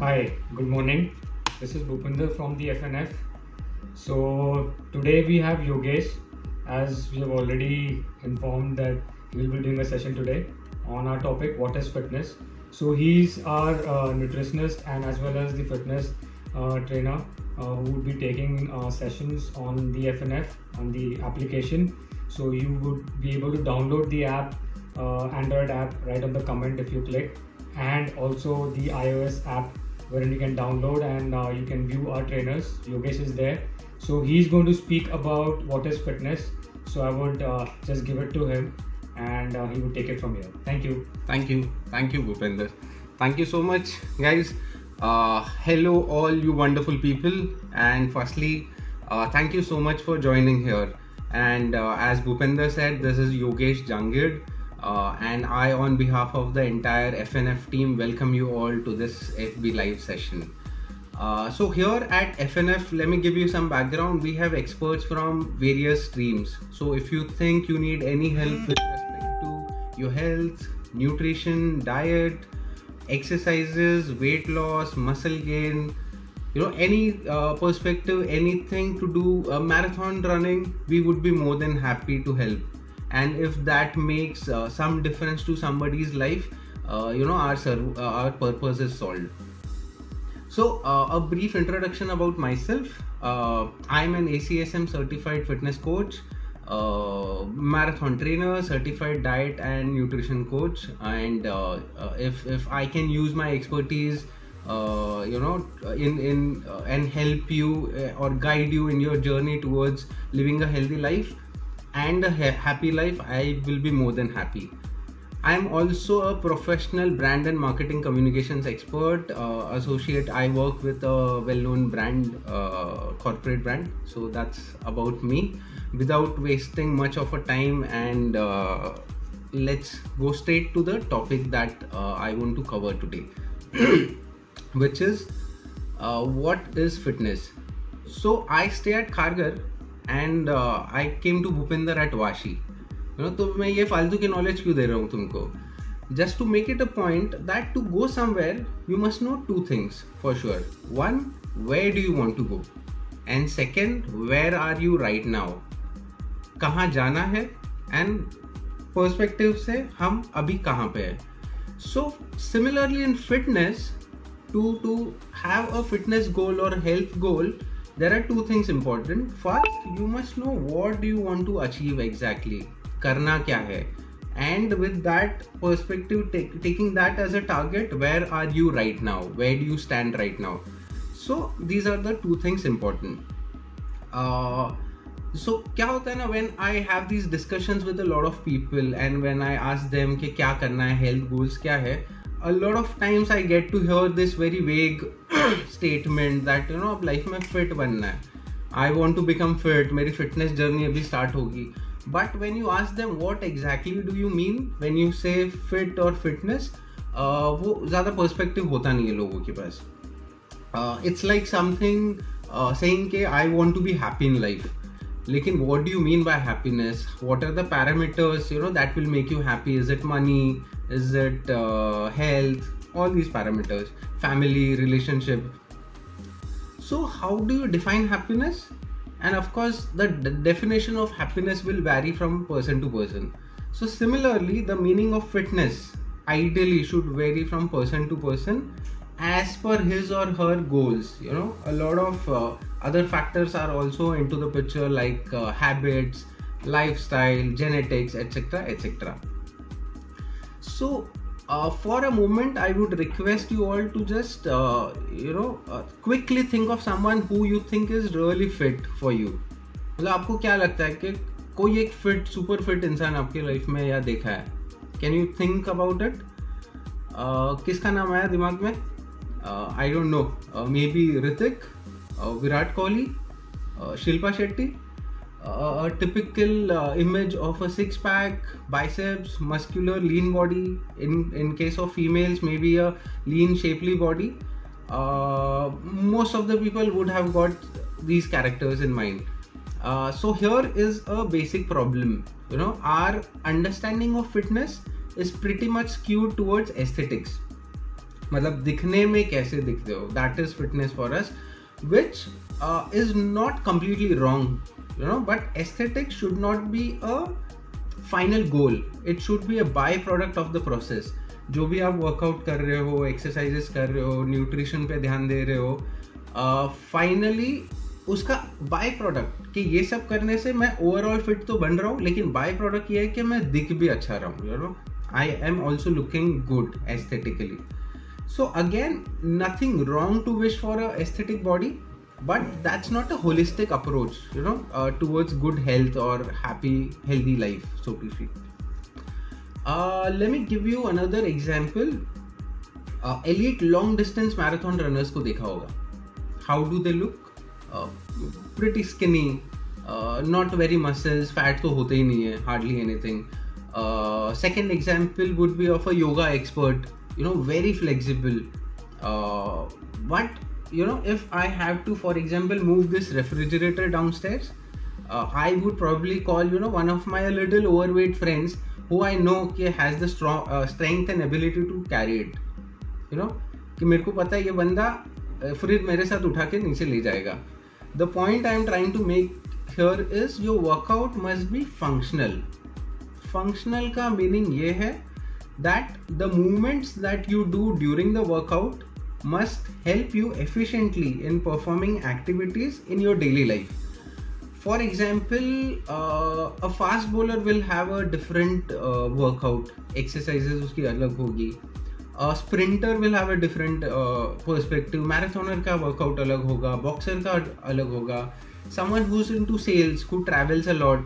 Hi, good morning. This is Bhupinder from the FNF. So today we have Yogesh, as we have already informed that we will be doing a session today on our topic what is fitness. So he's our nutritionist and as well as the fitness trainer who would be taking sessions on the FNF on the application. So you would be able to download the app, Android app, right on the comment if you click, and also the iOS app wherein you can download and you can view our trainers. Yogesh is there, so he's going to speak about what is fitness. So I would just give it to him and he would take it from here. Thank you. Thank you, Bhupinder. Thank you so much, guys. Hello, all you wonderful people. And firstly, thank you so much for joining here. And as Bhupinder said, this is Yogesh Jangid. And I, on behalf of the entire FNF team, welcome you all to this FB Live session. So here at FNF, let me give you some background. We have experts from various streams. So if you think you need any help with respect to your health, nutrition, diet, exercises, weight loss, muscle gain, any perspective, anything to do marathon running, we would be more than happy to help. And if that makes some difference to somebody's life, our purpose is solved. So a brief introduction about myself. I'm an ACSM certified fitness coach, marathon trainer, certified diet and nutrition coach, and if I can use my expertise and help you or guide you in your journey towards living a healthy life and a happy life, I will be more than happy. I'm also a professional brand and marketing communications expert, associate. I work with a well-known brand, corporate brand. So that's about me. Without wasting much of a time, and let's go straight to the topic that I want to cover today, which is what is fitness. So I stay at Kharghar and I came to Bhupinder at Vashi. तो मैं ये फालतू की knowledge क्यों दे रहा हूँ तुमको? Just to make it a point that to go somewhere you must know two things for sure. One, where do you want to go? And second, where are you right now? कहाँ जाना है? And perspective से हम अभी कहाँ पे हैं? So similarly in fitness, to have a fitness goal or health goal, there are two things important. First, you must know what do you want to achieve exactly. करना क्या है? And with that perspective, taking that as a target, where are you right now? Where do you stand right now? So these are the two things important. So क्या होता है ना, when I have these discussions with a lot of people and when I ask them कि क्या करना है, health goals क्या है, a lot of times I get to hear this very vague statement that अब life में fit बनना है. I want to become fit. मेरी fitness journey अभी start होगी. But when you ask them what exactly do you mean when you say fit or fitness, वो ज़्यादा perspective होता नहीं है लोगों के पास. It's like something saying कि I want to be happy in life. लेकिन what do you mean by happiness? What are the parameters that will make you happy? Is it money? Is it health? All these parameters, family, relationship. So how do you define happiness? And of course, the definition of happiness will vary from person to person. So similarly, the meaning of fitness ideally should vary from person to person as per his or her goals. A lot of other factors are also into the picture, like habits, lifestyle, genetics, etc., etc. So for a moment, I would request you all to just quickly think of someone who you think is really fit for you. मतलब आपको क्या लगता है कि कोई एक fit, super fit इंसान आपके लाइफ में या देखा है? Can you think about it? किसका नाम आया दिमाग में? I don't know. Maybe Hrithik, Virat Kohli, Shilpa Shetty. A typical image of a six-pack, biceps, muscular, lean body. In case of females, maybe a lean, shapely body. Most of the people would have got these characters in mind. So here is a basic problem. Our understanding of fitness is pretty much skewed towards aesthetics. मतलब दिखने में कैसे दिखते हो, that is fitness for us, which is not completely wrong, you know, but aesthetics should not be a final goal. It should be a byproduct of the process. जो भी आप workout कर रहे हो, एक्सरसाइजेस कर रहे हो, न्यूट्रिशन पे ध्यान दे रहे हो, फाइनली उसका बाय प्रोडक्ट कि ये सब करने से मैं ओवरऑल फिट तो बन रहा हूँ, लेकिन बाय प्रोडक्ट ये है कि मैं दिख भी अच्छा रहा हूँ, you know, I am also looking good aesthetically. So again, nothing wrong to wish for a aesthetic body, but that's not a holistic approach, you know, towards good health or healthy life, so to speak. Let me give you another example. Elite long distance marathon runners को देखा होगा. How do they look? Pretty skinny, not very muscles, fat तो होते ही नहीं है, hardly anything. Second example would be of a yoga expert, you know, very flexible, but you know, if I have to, for example, move this refrigerator downstairs, I would probably call, you know, one of my little overweight friends who I know has the strength and ability to carry it, you know, कि मेरे को पता है ये बंदा fridge मेरे साथ उठा के नीचे ले जाएगा. The point I am trying to make here is your workout must be functional. Functional का meaning ये है that the movements that you do during the workout must help you efficiently in performing activities in your daily life. For example, a fast bowler will have a different workout, exercises उसकी अलग होगी. A sprinter will have a different perspective. Marathoner का workout अलग होगा, boxer का अलग होगा. Someone who's into sales, who travels a lot,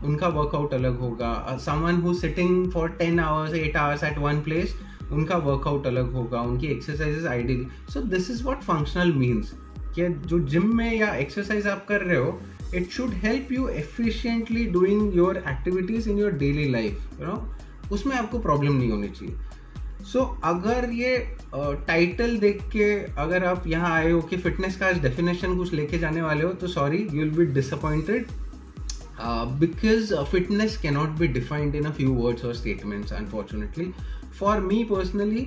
उनका workout अलग होगा. Someone who's sitting for 10 hours, 8 hours at one place, उनका workout अलग होगा, उनकी exercises ideally. So this is what functional means. कि जो gym में या exercise आप कर रहे हो, it should help you efficiently doing your activities in your daily life, you know, उसमें आपको problem नहीं होनी चाहिए. सो अगर ये टाइटल देख के अगर आप यहाँ आए हो कि फिटनेस का डेफिनेशन कुछ लेके जाने वाले हो, तो sorry, you will be disappointed, because fitness cannot be defined in a few words और statements, unfortunately. For me personally,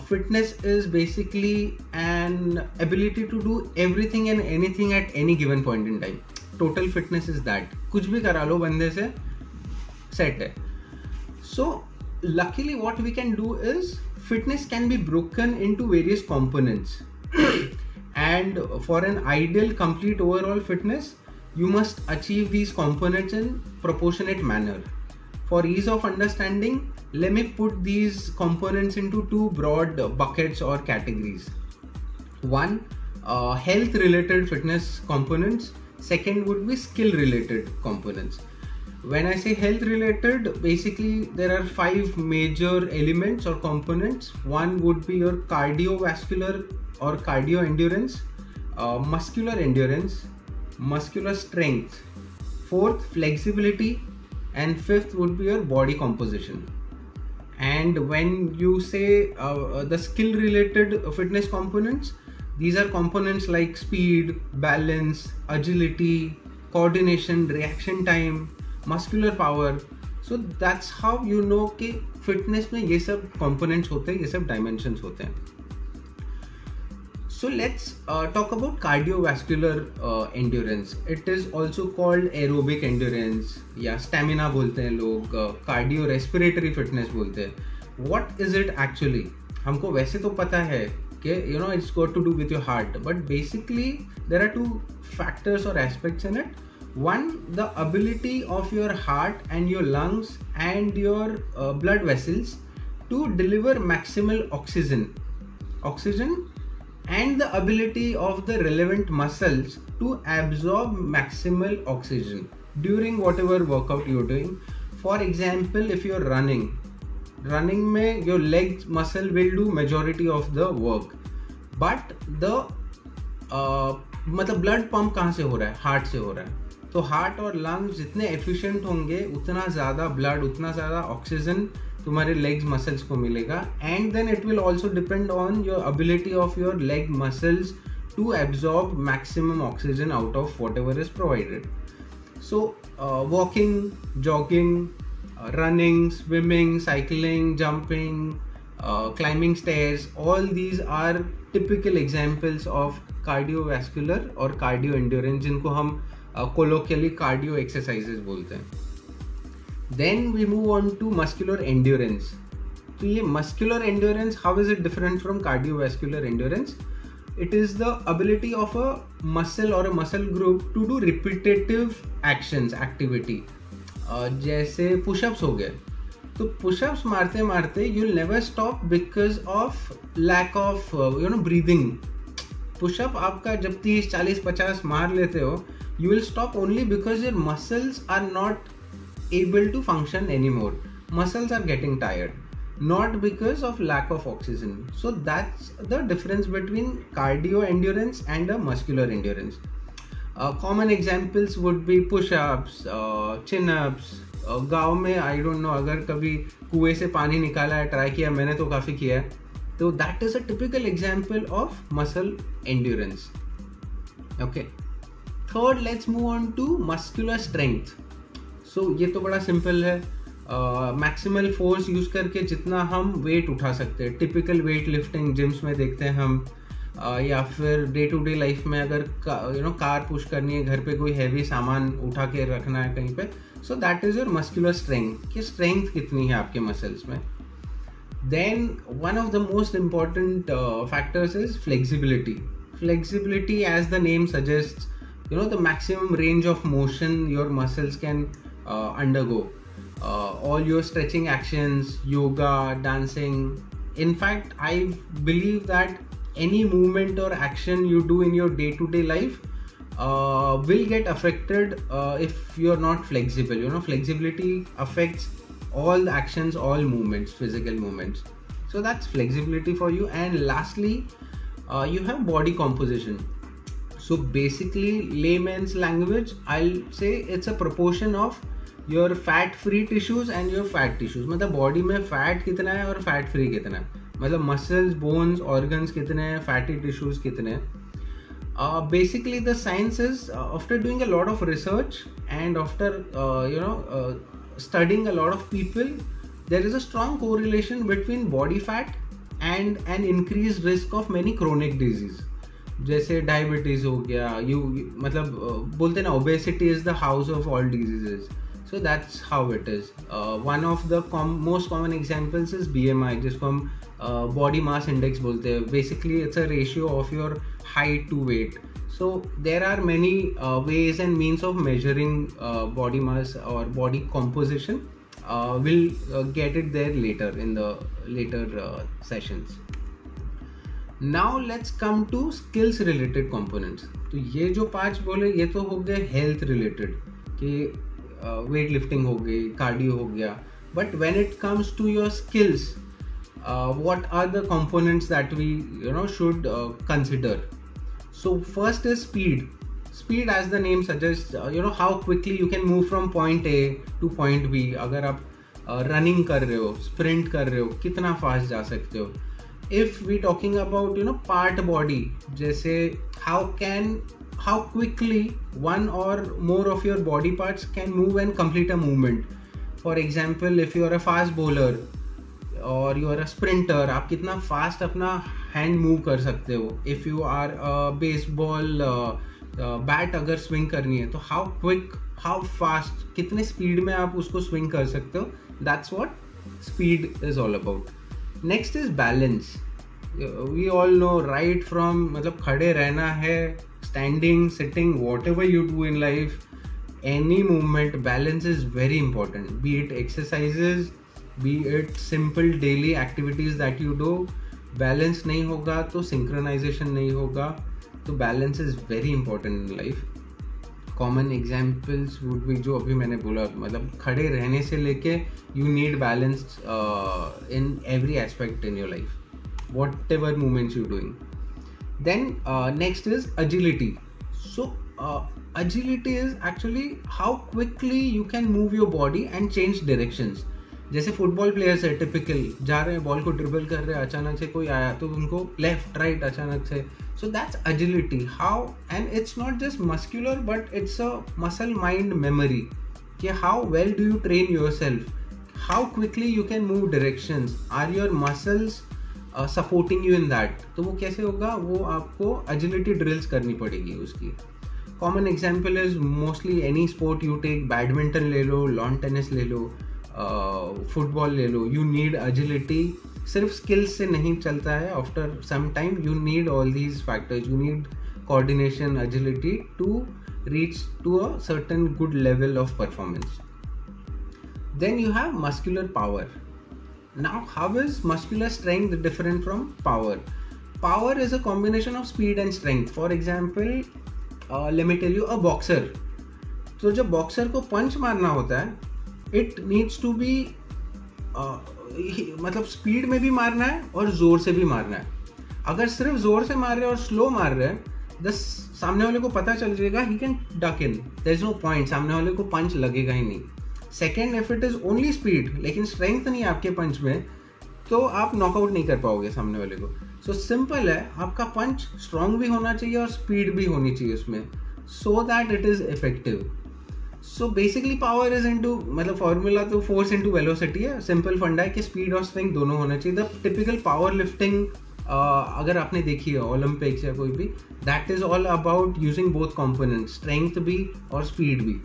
fitness is basically an ability to do everything and anything at any given point in time. Total fitness is that. कुछ भी करा लो बंदे से, set है. So luckily what we can do is fitness can be broken into various components and for an ideal complete overall fitness you must achieve these components in proportionate manner. For ease of understanding, let me put these components into two broad buckets or categories. One, health related fitness components. Second would be skill related components. When I say health related, basically there are 5 major elements or components. One would be your cardiovascular or cardio endurance, muscular endurance, muscular strength. Fourth, flexibility, and fifth would be your body composition. And when you say the skill related fitness components, these are components like speed, balance, agility, coordination, reaction time, muscular power. So that's how you know कि fitness में ये सब components होते हैं, ये सब dimensions होते हैं. So let's talk about cardiovascular endurance. It is also called aerobic endurance या stamina बोलते हैं लोग, cardiorespiratory fitness बोलते हैं. What is it actually? हमको वैसे तो पता है कि you know it's got to do with your heart, but basically there are two factors or aspects in it. One, the ability of your heart and your lungs and your blood vessels to deliver maximal oxygen and the ability of the relevant muscles to absorb maximal oxygen during whatever workout you're doing. For example, if you're running में your leg muscle will do majority of the work, but the मतलब blood pump कहाँ से हो रहा है? Heart से हो रहा है. तो हार्ट और लंग्स जितने एफिशिएंट होंगे उतना ज़्यादा ब्लड, उतना ज़्यादा ऑक्सीजन तुम्हारे लेग्स मसल्स को मिलेगा. And then it will also depend on your ability of your leg muscles to absorb maximum oxygen out of whatever is provided. So walking, jogging, running, swimming, cycling, jumping, climbing stairs, all these are typical examples of cardiovascular और cardio endurance, जिनको हम colloquially cardio exercises बोलते हैं. Then we move on to muscular endurance. तो ये muscular endurance, how is it different from cardiovascular endurance? It is the ability of a muscle or a muscle group to do repetitive actions, activity. जैसे push-ups हो गए, तो push-ups मारते मारते you'll never stop because of lack of breathing. Push-up आपका जब 30, 40, 50 मार लेते हो, you will stop only because your muscles are not able to function anymore. Muscles are getting tired, not because of lack of oxygen. So that's the difference between cardio endurance and a muscular endurance. Common examples would be push-ups, chin-ups. गाँव में I don't know, अगर कभी कुएं से पानी निकाला है, try किया, मैंने तो काफ़ी किया है, तो that is a typical example of muscle endurance. Okay. Third, let's move on to muscular strength. So ये तो बड़ा सिंपल है. मैक्सिमल फोर्स यूज करके जितना हम वेट उठा सकते हैं, टिपिकल वेट लिफ्टिंग जिम्स में देखते हैं हम, या फिर डे टू डे लाइफ में अगर कार पुश करनी है, घर पे कोई हैवी सामान उठा के रखना है कहीं पे, so that is your muscular strength, कि स्ट्रेंथ कितनी है आपके मसल्स में. Then one of the most important factors is flexibility. Flexibility as the name suggest, the maximum range of motion your muscles can undergo. All your stretching actions, yoga, dancing. In fact, I believe that any movement or action you do in your day-to-day life will get affected if you're not flexible. Flexibility affects all the actions, all movements, physical movements. So that's flexibility for you. And lastly, you have body composition. So basically, layman's language, I'll say it's a proportion of your fat-free tissues and your fat tissues. मतलब body में fat कितना है और fat free कितना है, मतलब muscles, bones, organs कितने हैं, फैटी टिश्यूज कितने हैं. Basically, the science is after doing a lot of research and after studying a lot of people, there is a strong correlation between body fat and an increased risk of many chronic disease. जैसे diabetes हो गया, मतलब बोलते ना, obesity is the house of all diseases. So that's how it is. One of the most common examples is BMI, जिसको हम body mass index बोलते हैं. Basically it's a ratio of your height to weight. So there are many ways and means of measuring body mass और body composition. Will get it there later in the later sessions. Now let's come to skills related components. तो ये जो 5 बोले, ये तो हो गए health related, कि weight lifting हो गई, cardio हो गया. But when it comes to your skills, what are the components that we should consider? So first is speed. Speed, as the name suggests, how quickly you can move from point A to point B. अगर आप running कर रहे हो, sprint कर रहे हो, कितना fast जा सकते हो. If we talking about part body, जैसे how quickly one or more of your body parts can move and complete a movement. For example, if you are a fast bowler or you are a sprinter, आप कितना fast अपना hand move कर सकते हो. If you are a baseball bat अगर swing करनी है, तो how quick, how fast, कितने speed में आप उसको swing कर सकते हो. That's what speed is all about. Next is balance. We all know, right from मतलब खड़े रहना है, standing, sitting, whatever you do in life, any movement, balance is very important. Be it exercises, be it simple daily activities that you do, balance नहीं होगा तो synchronization नहीं होगा. तो balance is very important in life. Common examples would be जो अभी मैंने बोला, मतलब खड़े रहने से लेके you need balance in every aspect in your life, whatever movements you're doing. Then next is agility. So agility is actually how quickly you can move your body and change directions. जैसे football players है, typical जा रहे हैं, ball को dribble कर रहे हैं, अचानक से कोई आया तो उनको लेफ्ट राइट अचानक से. So that's agility. How, and it's not just muscular, but it's a muscle mind memory. कि how well do you train yourself? how quickly you can move directions, are your muscles supporting you in that. तो वो कैसे होगा, वो आपको agility drills करनी पड़ेगी उसकी. Common example is mostly any sport you take, badminton ले लो, लॉन टेनिस ले लो, फुटबॉल ले लो, you need agility. सिर्फ स्किल्स से नहीं चलता है. After some time you need all these factors. You need coordination, agility to reach to a certain good level of performance. Then you have muscular power. Now, how is muscular strength different from power? Power is a combination of speed and strength. For example, let me tell you, a boxer. तो जब boxer को पंच मारना होता है, it needs to be मतलब speed में भी मारना है और जोर से भी मारना है. अगर सिर्फ जोर से मार रहे हैं और स्लो मार रहे हैं, सामने वाले को पता चल जाएगा, he can duck in, there is no point, सामने वाले को पंच लगेगा ही नहीं. Second, if it is only speed लेकिन स्ट्रेंथ नहीं है आपके पंच में, तो आप नॉकआउट नहीं कर पाओगे सामने वाले को. सो सिंपल है, आपका पंच स्ट्रांग भी होना चाहिए और स्पीड भी होनी चाहिए उसमें, so that it is effective. So basically power is into, मतलब फॉर्मूला तो फोर्स इनटू वेलोसिटी है. सिंपल फंडा है कि स्पीड और स्ट्रेंथ दोनों होना चाहिए. द टिपिकल पावर लिफ्टिंग अगर आपने देखी है ओलंपिक्स या कोई भी, that is all about using both components, strength भी और स्पीड भी.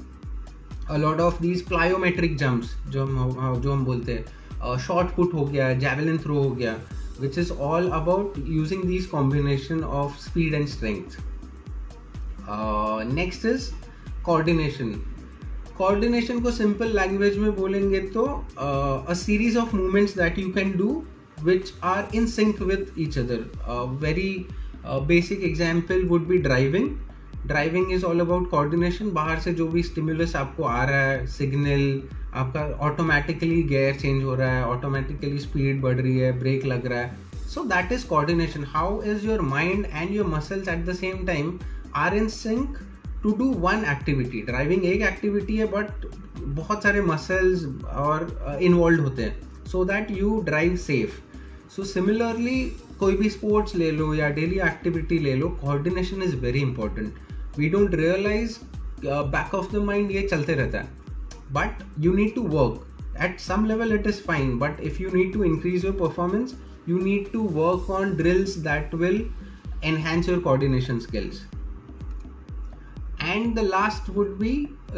अ lot of these plyometric jumps जो हम बोलते हैं, शॉर्ट पुट हो गया, जैवलिन थ्रो हो गया, which is all about using these combination of speed and strength. Next is coordination. Coordination को सिंपल लैंग्वेज में बोलेंगे तो a series of movements that you can do which are in sync with each other. Very basic example would be driving. Driving is all about coordination. बाहर से जो भी stimulus आपको आ रहा है, signal, आपका automatically gear change हो रहा है, automatically speed बढ़ रही है, brake लग रहा है. So that is coordination. How is your mind and your muscles at the same time are in sync to do one activity. Driving एक activity है but बहुत सारे muscles और involved होते हैं, so that you drive safe. So similarly, कोई भी sports ले लो या डेली एक्टिविटी ले लो, coordination is very important. We don't realize, back of the mind ये चलते रहता है, but you need to work at some level. It is fine, but if you need to increase your performance, you need to work on drills that will enhance your coordination skills. And the last would be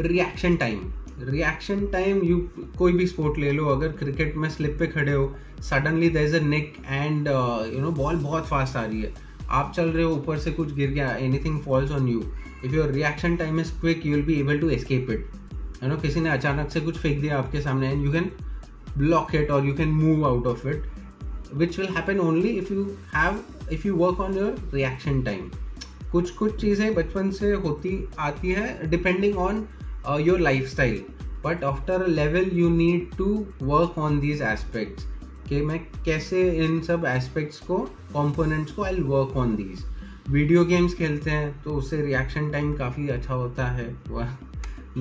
reaction time. Reaction time, you कोई भी sport ले लो, अगर cricket में slip पे खड़े हो, suddenly there is a nick and you know ball बहुत fast आ रही है, आप चल रहे हो, ऊपर से कुछ गिर गया, anything falls on you, if your reaction time is quick you will be able to escape it. You know, किसी ने अचानक से कुछ फेंक दिया आपके सामने and you can block it और you can move out of it, which will happen only if you work on your reaction time. कुछ चीज़ें बचपन से आती है depending on your lifestyle, but after a level you need to work on these aspects. कि मैं कैसे इन सब aspects को, components को I'll work on these. Video games खेलते हैं तो उससे रिएक्शन टाइम काफ़ी अच्छा होता है.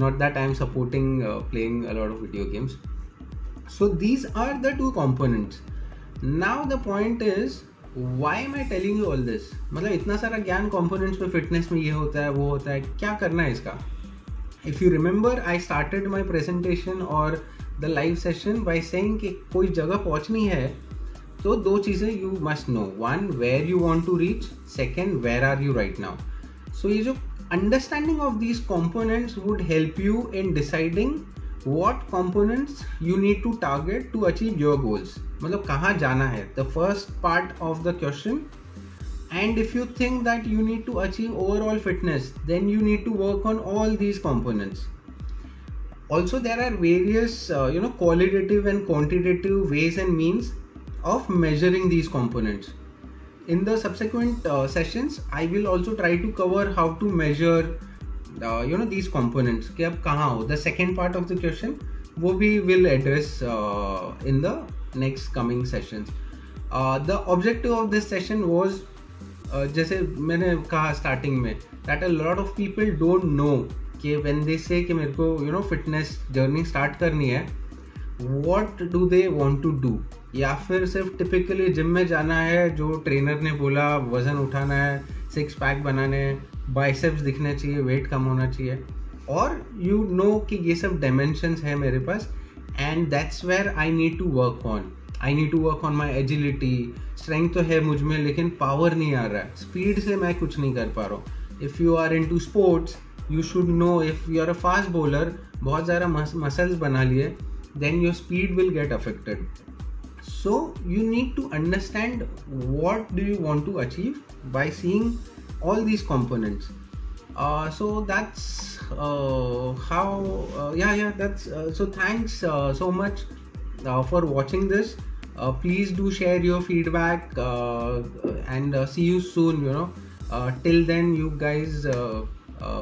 Not that I'm supporting playing a lot of video games. So these are the two components. Now the point is, why am I telling you all this? मतलब इतना सारा ज्ञान components पे फिटनेस में ये होता है वो होता है, क्या करना है इसका? If you remember, I started my presentation or the live session by saying कि कोई जगह पहुंचनी है तो दो चीज़ें you must know. One, where you want to reach. Second, where are you right now. So ये जो understanding of these components would help you in deciding what components you need to target to achieve your goals. मतलब कहाँ जाना है, the first part of the question. And if you think that you need to achieve overall fitness, then you need to work on all these components. Also, there are various qualitative and quantitative ways and means of measuring these components. In the subsequent sessions, I will also try to cover how to measure these components. कि अब कहाँ हो, the second part of the question वो भी will address in the next coming sessions. The objective of this session was, जैसे मैंने कहा starting में, that a lot of people don't know कि व्हेन दे से कि मेरे को फिटनेस जर्नी स्टार्ट करनी है, what do they want to do. या फिर सिर्फ टिपिकली जिम में जाना है, जो ट्रेनर ने बोला वजन उठाना है, सिक्स पैक बनाने हैं, बाइसेप्स दिखने चाहिए, वेट कम होना चाहिए, और यू नो कि ये सब डायमेंशंस है मेरे पास, and that's where I need to work on. I need to work on my agility. Strength तो है मुझ में, लेकिन power नहीं आ रहा है. Speed से मैं कुछ नहीं कर पा रहा हूँ. If you are into sports, you should know, if you are a fast bowler, बहुत ज़्यादा muscles बना लिए, then your speed will get affected. So you need to understand what do you want to achieve by seeing all these components. So that's how that's so thanks so much for watching this. Please do share your feedback, and see you soon, till then you guys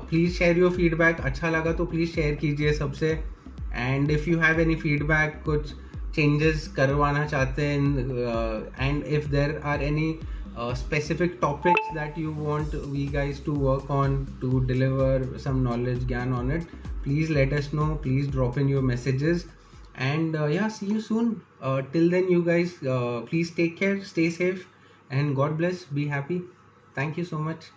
please share your feedback. अच्छा लगा तो please share कीजिए सबसे. And if you have any feedback, कुछ changes करवाना चाहते हैं, and if there are any specific topics that you want we guys to work on to deliver some knowledge gyan on it, please let us know. Please drop in your messages, and see you soon. Till then you guys please take care, stay safe, and God bless. Be happy. Thank you so much.